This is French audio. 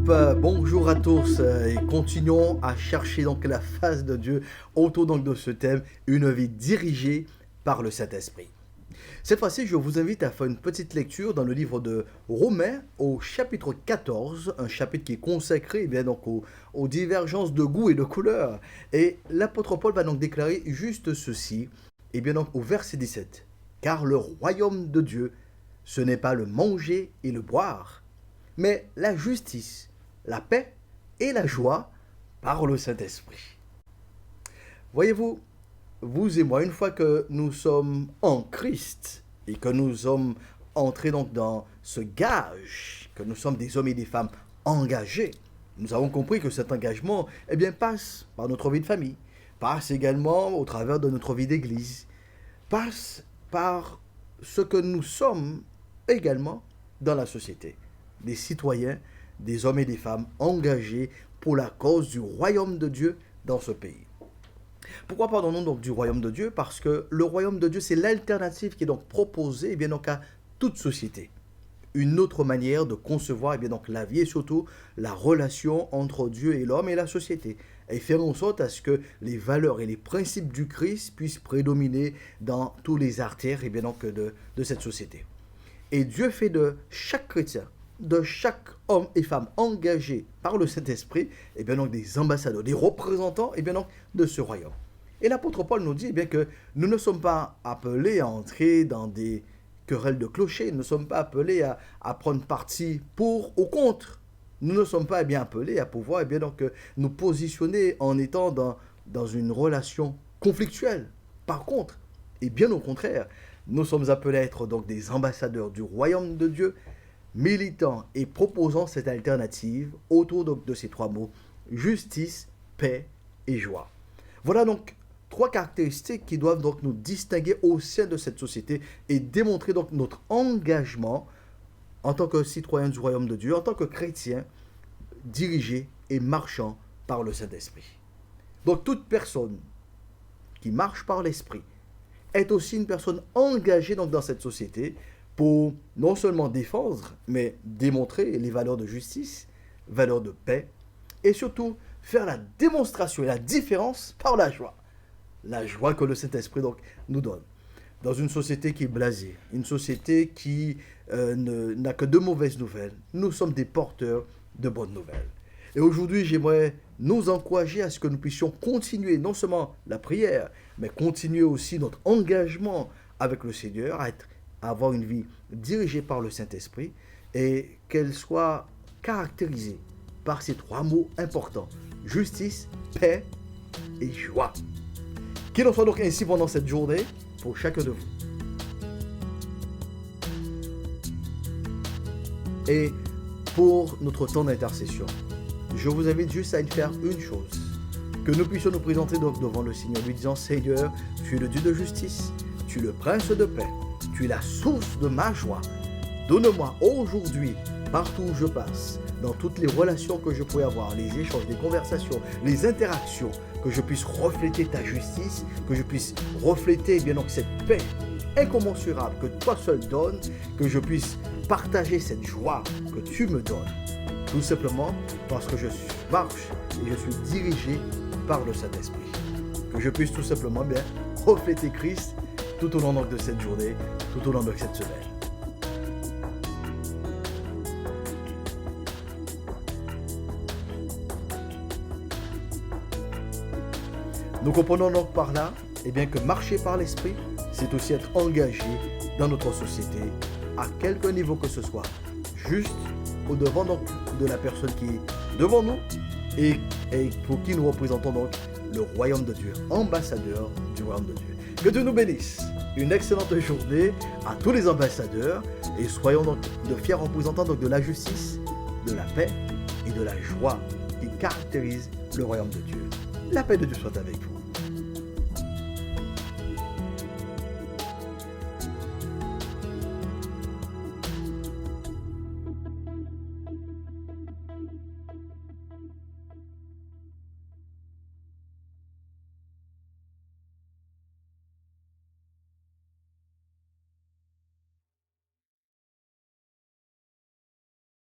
Bonjour à tous et continuons à chercher donc la face de Dieu autour donc de ce thème, une vie dirigée par le Saint-Esprit. Cette fois-ci, je vous invite à faire une petite lecture dans le livre de Romains au chapitre 14, un chapitre qui est consacré donc aux divergences de goût et de couleur. Et l'apôtre Paul va donc déclarer juste ceci, et bien donc au verset 17. Car le royaume de Dieu, ce n'est pas le manger et le boire, mais la justice, la paix et la joie par le Saint-Esprit. Voyez-vous, vous et moi, une fois que nous sommes en Christ et que nous sommes entrés donc dans ce gage, que nous sommes des hommes et des femmes engagés, nous avons compris que cet engagement passe par notre vie de famille, passe également au travers de notre vie d'église, passe par ce que nous sommes également dans la société. Des citoyens, des hommes et des femmes engagés pour la cause du royaume de Dieu dans ce pays. Pourquoi parlons-nous donc du royaume de Dieu? Parce que le royaume de Dieu, c'est l'alternative qui est donc proposée donc à toute société. Une autre manière de concevoir donc la vie et surtout la relation entre Dieu et l'homme et la société. Et faire en sorte à ce que les valeurs et les principes du Christ puissent prédominer dans tous les artères donc de cette société. Et Dieu fait de chaque chrétien, de chaque homme et femme engagés par le Saint-Esprit, donc des ambassadeurs, des représentants donc de ce royaume. Et l'apôtre Paul nous dit que nous ne sommes pas appelés à entrer dans des querelles de clochers, nous ne sommes pas appelés à prendre parti pour ou contre. Nous ne sommes pas appelés à pouvoir donc nous positionner en étant dans une relation conflictuelle. Par contre, et bien au contraire, nous sommes appelés à être donc des ambassadeurs du royaume de Dieu, militant et proposant cette alternative autour de ces trois mots, justice, paix et joie. Voilà donc trois caractéristiques qui doivent donc nous distinguer au sein de cette société et démontrer donc notre engagement en tant que citoyen du royaume de Dieu, en tant que chrétien, dirigé et marchant par le Saint-Esprit. Donc toute personne qui marche par l'Esprit est aussi une personne engagée donc dans cette société pour non seulement défendre, mais démontrer les valeurs de justice, valeurs de paix, et surtout faire la démonstration et la différence par la joie. La joie que le Saint-Esprit donc nous donne. Dans une société qui est blasée, une société qui n'a que de mauvaises nouvelles, nous sommes des porteurs de bonnes nouvelles. Et aujourd'hui, j'aimerais nous encourager à ce que nous puissions continuer non seulement la prière, mais continuer aussi notre engagement avec le Seigneur, à avoir une vie dirigée par le Saint-Esprit et qu'elle soit caractérisée par ces trois mots importants, justice, paix et joie. Qu'il en soit donc ainsi pendant cette journée pour chacun de vous. Et pour notre temps d'intercession, je vous invite juste à faire une chose, que nous puissions nous présenter donc devant le Seigneur, lui disant, Seigneur, tu es le Dieu de justice, tu es le Prince de paix, tu es la source de ma joie. Donne-moi aujourd'hui, partout où je passe, dans toutes les relations que je pourrais avoir, les échanges, les conversations, les interactions, que je puisse refléter ta justice, que je puisse refléter donc cette paix incommensurable que toi seul donnes, que je puisse partager cette joie que tu me donnes. Tout simplement parce que je marche et je suis dirigé par le Saint-Esprit. Que je puisse tout simplement refléter Christ tout au long de cette journée, tout au long de cette semaine. Nous comprenons donc par là que marcher par l'Esprit, c'est aussi être engagé dans notre société, à quelque niveau que ce soit, juste au-devant donc de la personne qui est devant nous et pour qui nous représentons donc le royaume de Dieu, ambassadeur du royaume de Dieu. Que Dieu nous bénisse. Une excellente journée à tous les ambassadeurs et soyons donc de fiers représentants donc de la justice, de la paix et de la joie qui caractérise le royaume de Dieu. La paix de Dieu soit avec vous.